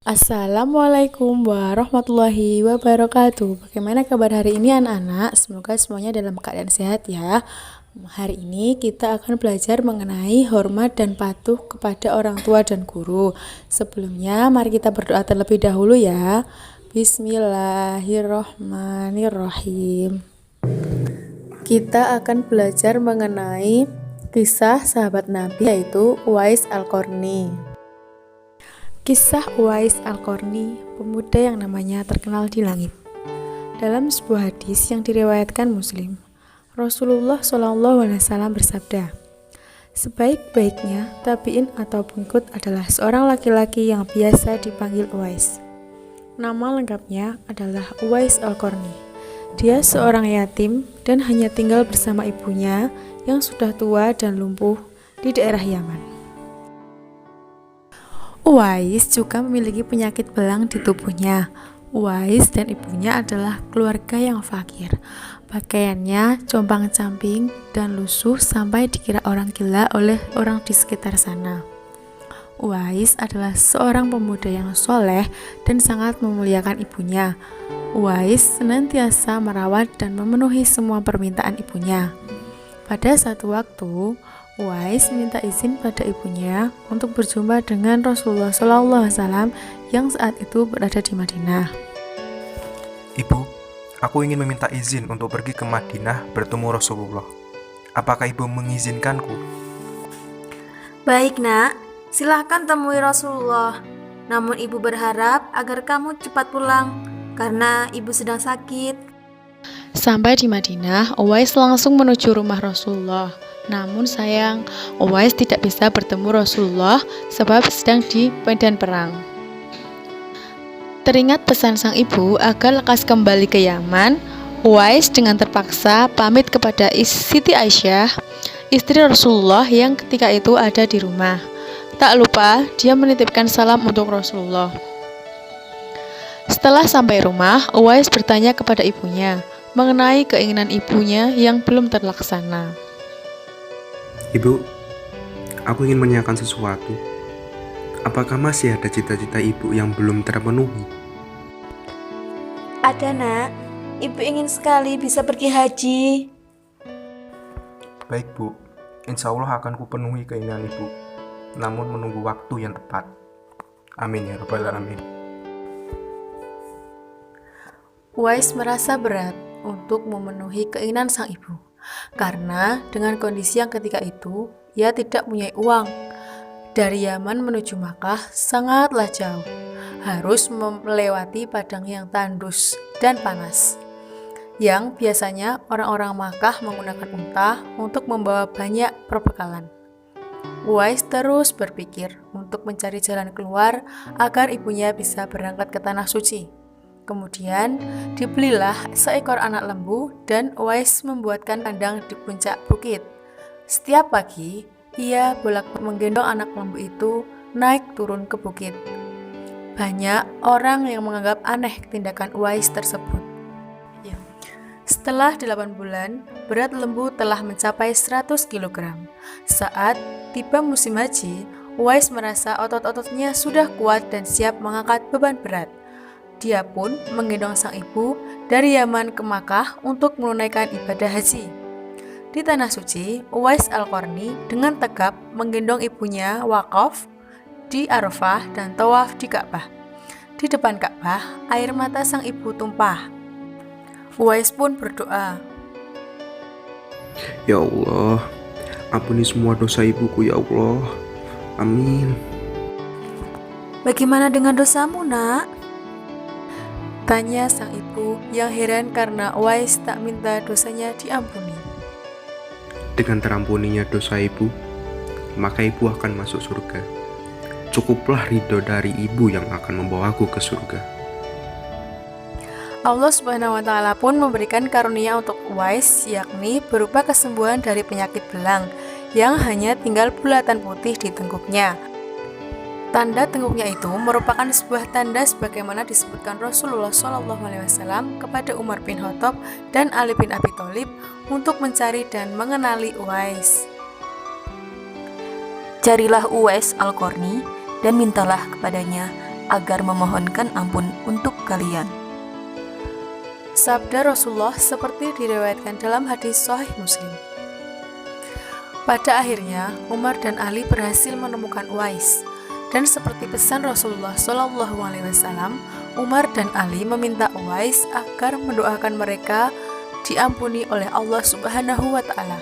Assalamualaikum warahmatullahi wabarakatuh. Bagaimana kabar hari ini anak-anak? Semoga semuanya dalam keadaan sehat ya. Hari ini kita akan belajar mengenai hormat dan patuh kepada orang tua dan guru. Sebelumnya mari kita berdoa terlebih dahulu ya. Bismillahirrohmanirrohim. Kita akan belajar mengenai kisah sahabat Nabi yaitu Uwais Al-Qarni. Kisah Uwais Al-Qarni, pemuda yang namanya terkenal di langit. Dalam sebuah hadis yang diriwayatkan Muslim, Rasulullah SAW bersabda, sebaik-baiknya tabi'in atau pengikut adalah seorang laki-laki yang biasa dipanggil Uwais. Nama lengkapnya adalah Uwais Al-Qarni. Dia seorang yatim dan hanya tinggal bersama ibunya yang sudah tua dan lumpuh di daerah Yaman. Uwais juga memiliki penyakit belang di tubuhnya. Uwais dan ibunya adalah keluarga yang fakir. Pakaiannya compang-camping dan lusuh sampai dikira orang gila oleh orang di sekitar sana. Uwais adalah seorang pemuda yang soleh dan sangat memuliakan ibunya. Uwais senantiasa merawat dan memenuhi semua permintaan ibunya. Pada satu waktu, Uwais minta izin pada ibunya untuk berjumpa dengan Rasulullah SAW yang saat itu berada di Madinah. Ibu, aku ingin meminta izin untuk pergi ke Madinah bertemu Rasulullah. Apakah ibu mengizinkanku? Baik nak, silahkan temui Rasulullah. Namun ibu berharap agar kamu cepat pulang karena ibu sedang sakit. Sampai di Madinah, Uwais langsung menuju rumah Rasulullah. Namun sayang, Uwais tidak bisa bertemu Rasulullah sebab sedang di medan perang. Teringat pesan sang ibu agar lekas kembali ke Yaman, Uwais dengan terpaksa pamit kepada Siti Aisyah, istri Rasulullah yang ketika itu ada di rumah. Tak lupa, dia menitipkan salam untuk Rasulullah. Setelah sampai rumah, Uwais bertanya kepada ibunya mengenai keinginan ibunya yang belum terlaksana. Ibu, aku ingin menanyakan sesuatu. Apakah masih ada cita-cita ibu yang belum terpenuhi? Ada nak, ibu ingin sekali bisa pergi haji. Baik bu, insya Allah akan kupenuhi keinginan ibu. Namun menunggu waktu yang tepat. Amin ya rabbal alamin. Uwais merasa berat untuk memenuhi keinginan sang ibu. Karena dengan kondisi yang ketika itu, ia tidak punya uang. Dari Yaman menuju Makkah sangatlah jauh. Harus melewati padang yang tandus dan panas. Yang biasanya orang-orang Makkah menggunakan unta untuk membawa banyak perbekalan. Uwais terus berpikir untuk mencari jalan keluar agar ibunya bisa berangkat ke Tanah Suci. Kemudian dibelilah seekor anak lembu dan Uwais membuatkan kandang di puncak bukit. Setiap pagi, ia bolak-balik menggendong anak lembu itu naik turun ke bukit. Banyak orang yang menganggap aneh tindakan Uwais tersebut. Setelah 8 bulan, berat lembu telah mencapai 100 kg. Saat tiba musim haji, Uwais merasa otot-ototnya sudah kuat dan siap mengangkat beban berat. Dia pun menggendong sang ibu dari Yaman ke Makkah untuk menunaikan ibadah haji. Di Tanah Suci, Uwais Al-Qarni dengan tegap menggendong ibunya wakaf di Arafah dan tawaf di Ka'bah. Di depan Ka'bah, air mata sang ibu tumpah. Uwais pun berdoa, Ya Allah, ampuni semua dosa ibuku ya Allah. Amin. Bagaimana dengan dosamu nak? tanya sang ibu yang heran karena Uwais tak minta dosanya diampuni. Dengan terampuninya dosa ibu, maka ibu akan masuk surga. Cukuplah ridho dari ibu yang akan membawaku ke surga. Allah Subhanahu wa Ta'ala pun memberikan karunia untuk Uwais, yakni berupa kesembuhan dari penyakit belang yang hanya tinggal bulatan putih di tengkuknya. Tanda tengkuknya itu merupakan sebuah tanda sebagaimana disebutkan Rasulullah SAW kepada Umar bin Khattab dan Ali bin Abi Thalib untuk mencari dan mengenali Uwais. Carilah Uwais Al-Qarni dan mintalah kepadanya agar memohonkan ampun untuk kalian. Sabda Rasulullah seperti diriwayatkan dalam hadis Sahih Muslim. Pada akhirnya, Umar dan Ali berhasil menemukan Uwais. Dan seperti pesan Rasulullah SAW, Umar dan Ali meminta Uwais agar mendoakan mereka diampuni oleh Allah Subhanahu wa Ta'ala.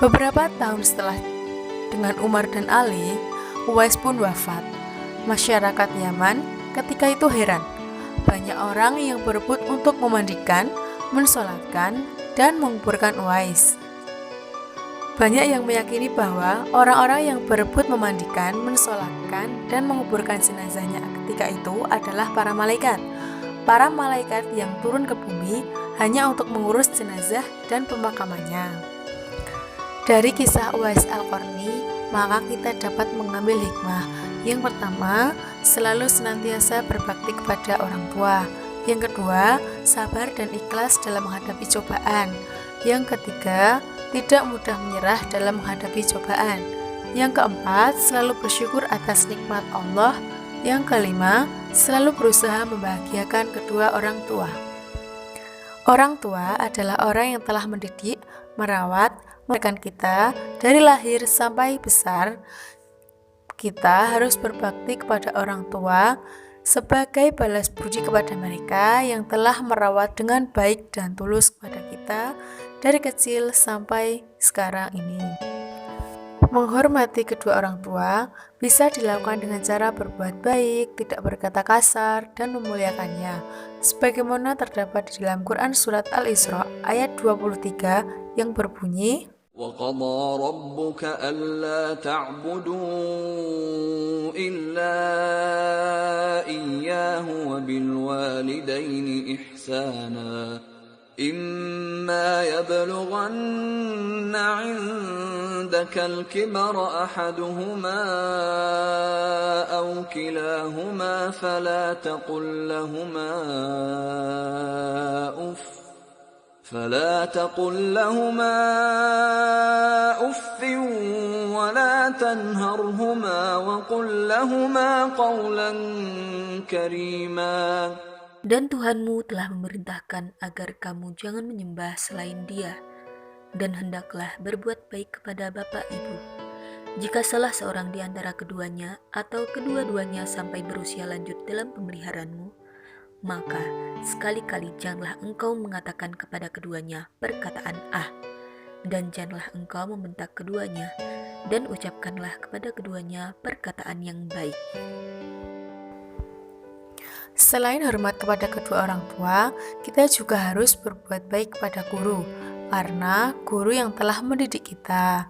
Beberapa tahun setelah dengan Umar dan Ali, Uwais pun wafat. Masyarakat Yaman ketika itu heran. Banyak orang yang berebut untuk memandikan, mensolatkan, dan menguburkan Uwais. Banyak yang meyakini bahwa orang-orang yang berebut memandikan, mensolatkan, dan menguburkan jenazahnya ketika itu adalah para malaikat. Para malaikat yang turun ke bumi hanya untuk mengurus jenazah dan pemakamannya. Dari kisah Uwais Al-Qarni, maka kita dapat mengambil hikmah. Yang pertama, selalu senantiasa berbakti kepada orang tua. Yang kedua, sabar dan ikhlas dalam menghadapi cobaan. Yang ketiga, tidak mudah menyerah dalam menghadapi cobaan. Yang keempat, selalu bersyukur atas nikmat Allah. Yang kelima, selalu berusaha membahagiakan kedua orang tua. Orang tua adalah orang yang telah mendidik, merawat, memberikan kita dari lahir sampai besar. Kita harus berbakti kepada orang tua sebagai balas budi kepada mereka yang telah merawat dengan baik dan tulus kepada kita dari kecil sampai sekarang ini. Menghormati kedua orang tua bisa dilakukan dengan cara berbuat baik, tidak berkata kasar, dan memuliakannya. Sebagaimana terdapat di dalam Quran Surat Al-Isra ayat 23 yang berbunyi, وَقَضَى رَبُّكَ أَلَّا تَعْبُدُوا إِلَّا إِيَّاهُ وَبِالْوَالِدَيْنِ إِحْسَانًا إِمَّا يَبْلُغَنَّ عِندَكَ الْكِبَرَ أَحَدُهُمَا أَوْ كِلَاهُمَا فَلَا تقل لهما أف ولا تنهرهما وقل لهما قولا كريما. Dan Tuhanmu telah memerintahkan agar kamu jangan menyembah selain Dia, dan hendaklah berbuat baik kepada bapak ibu. Jika salah seorang di antara keduanya atau kedua-duanya sampai berusia lanjut dalam pemeliharaanmu, maka sekali-kali janganlah engkau mengatakan kepada keduanya perkataan "ah", dan janganlah engkau membentak keduanya, dan ucapkanlah kepada keduanya perkataan yang baik. selain hormat kepada kedua orang tua, kita juga harus berbuat baik kepada guru, karena guru yang telah mendidik kita.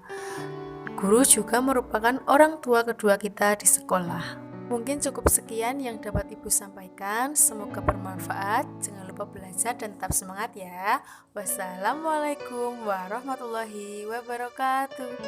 Guru juga merupakan orang tua kedua kita di sekolah. Mungkin cukup sekian yang dapat Ibu sampaikan. Semoga bermanfaat. Jangan lupa belajar dan tetap semangat ya. Wassalamualaikum warahmatullahi wabarakatuh.